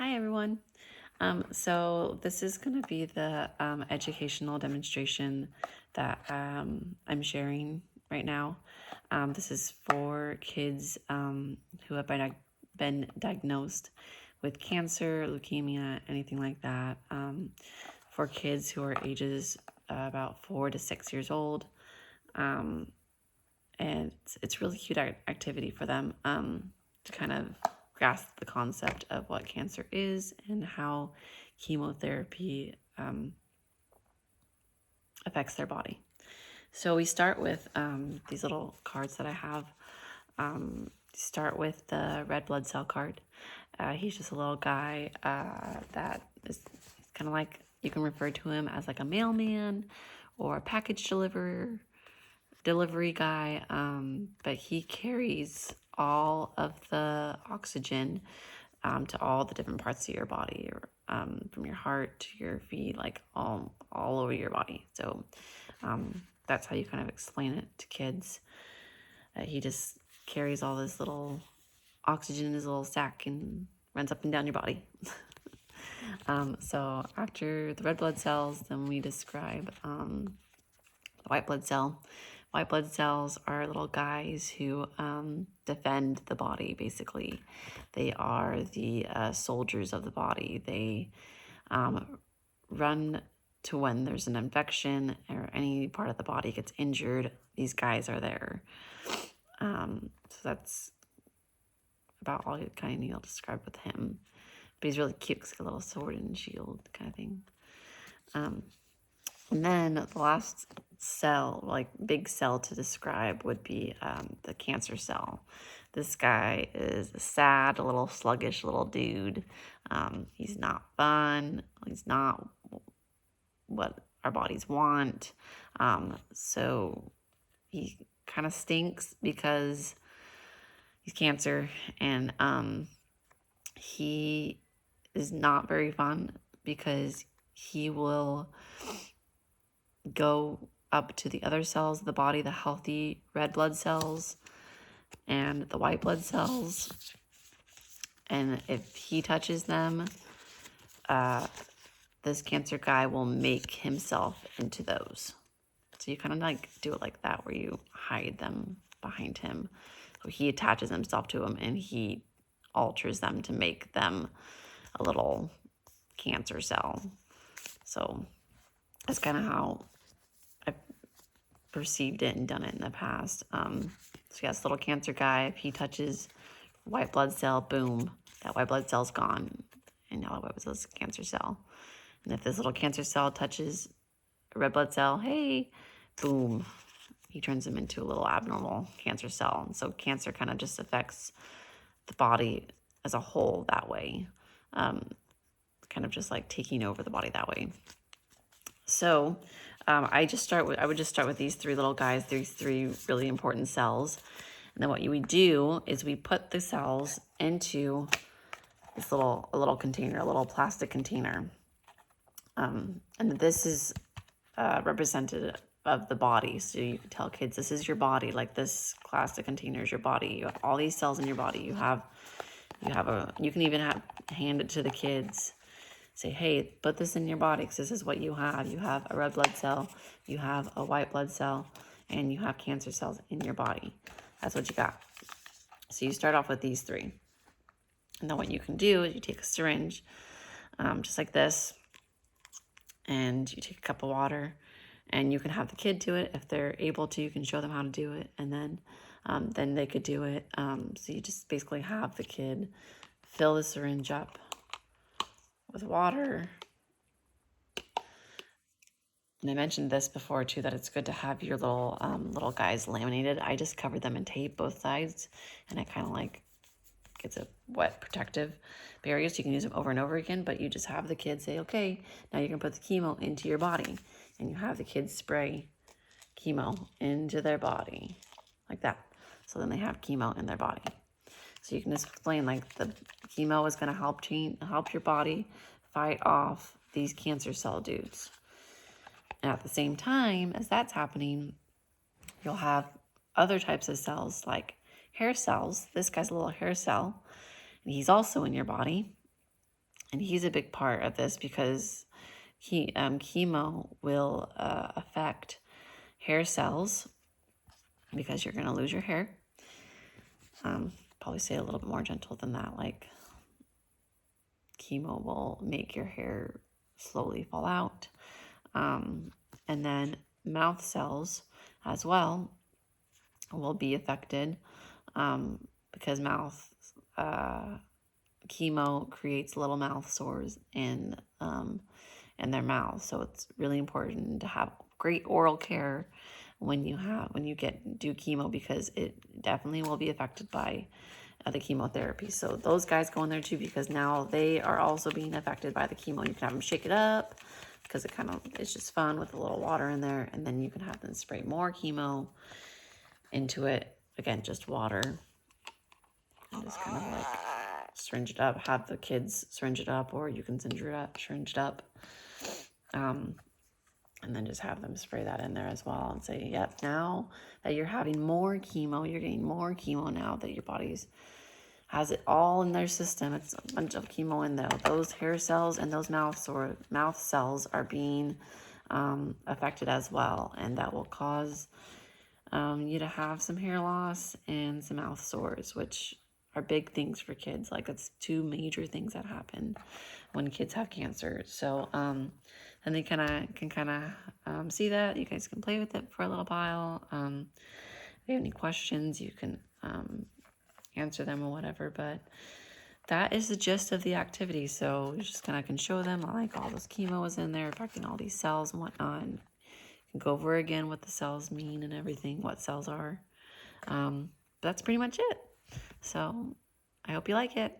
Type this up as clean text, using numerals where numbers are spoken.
Hi, everyone. So this is going to be the educational demonstration that I'm sharing right now. This is for kids who have been diagnosed with cancer, leukemia, anything like that. For kids who are ages about 4 to 6 years old. Um, and it's really cute activity for them to kind of grasp the concept of what cancer is and how chemotherapy affects their body. So we start with these little cards that I have. Start with the red blood cell card. He's just a little guy that is kind of like, you can refer to him as like a mailman or a package delivery guy, but he carries all of the oxygen to all the different parts of your body, from your heart to your feet, like all over your body. So that's how you kind of explain it to kids. He just carries all this little oxygen in his little sack and runs up and down your body. So after the red blood cells, then we describe the white blood cell. White blood cells are little guys who defend the body, basically. They are the soldiers of the body. They run to when there's an infection or any part of the body gets injured. These guys are there. So that's about all you kind of need to describe with him. But he's really cute because he's got a little sword and shield kind of thing. And then the last cell, like big cell to describe, would be the cancer cell. This guy is a sad, a little sluggish little dude. He's not fun. He's not what our bodies want. So he kind of stinks because he's cancer, and he is not very fun because he will go up to the other cells of the body, the healthy red blood cells and the white blood cells. And if he touches them, this cancer guy will make himself into those. So you kind of like do it like that, where you hide them behind him. So he attaches himself to them and he alters them to make them a little cancer cell. So that's kind of how I perceived it and done it in the past. So yes, little cancer guy, if he touches white blood cell, boom, that white blood cell's gone. And now that white blood cell's a cancer cell. And if this little cancer cell touches a red blood cell, hey, boom, he turns him into a little abnormal cancer cell. And so cancer kind of just affects the body as a whole that way. Kind of just like taking over the body that way. So I would just start with these three little guys, these three really important cells. And then what we do is we put the cells into this a little container, a little plastic container. And this is representative of the body. So you can tell kids, this is your body. Like this plastic container is your body. You have all these cells in your body. You can even hand it to the kids. Say, hey, put this in your body because this is what you have. You have a red blood cell, you have a white blood cell, and you have cancer cells in your body. That's what you got. So you start off with these three. And then what you can do is you take a syringe, just like this, and you take a cup of water, and you can have the kid do it. If they're able to, you can show them how to do it, and then they could do it. So you just basically have the kid fill the syringe up with water. And I mentioned this before too, that it's good to have your little guys laminated. I just covered them in tape, both sides, and it kind of like gets a wet protective barrier, so you can use them over and over again. But you just have the kids say, okay, now you're gonna put the chemo into your body, and you have the kids spray chemo into their body like that. So then they have chemo in their body. So you can just explain like the chemo is gonna help your body fight off these cancer cell dudes. And at the same time as that's happening, you'll have other types of cells like hair cells. This guy's a little hair cell, and he's also in your body. And he's a big part of this because chemo will affect hair cells because you're going to lose your hair. Probably say a little bit more gentle than that, like chemo will make your hair slowly fall out. And then mouth cells as well will be affected because chemo creates little mouth sores in their mouth. So it's really important to have great oral care when you do chemo, because it definitely will be affected by the chemotherapy. So those guys go in there too, because now they are also being affected by the chemo. You can have them shake it up because it's just fun with a little water in there, and then you can have them spray more chemo into it. Again, just water. And just kind of like syringe it up, have the kids syringe it up, or you can syringe it up. And then just have them spray that in there as well and say, yep, now that you're having more chemo, you're getting more chemo now that your body's has it all in their system. It's a bunch of chemo in there. Those hair cells and those mouth cells are being affected as well. And that will cause you to have some hair loss and some mouth sores, which are big things for kids. Like, that's two major things that happen when kids have cancer. So, and they can see that. You guys can play with it for a little while. If you have any questions, you can answer them or whatever. But that is the gist of the activity. So you just kind of can show them, like, all this chemo is in there affecting all these cells and whatnot. And you can go over again what the cells mean and everything, what cells are. That's pretty much it. So I hope you like it.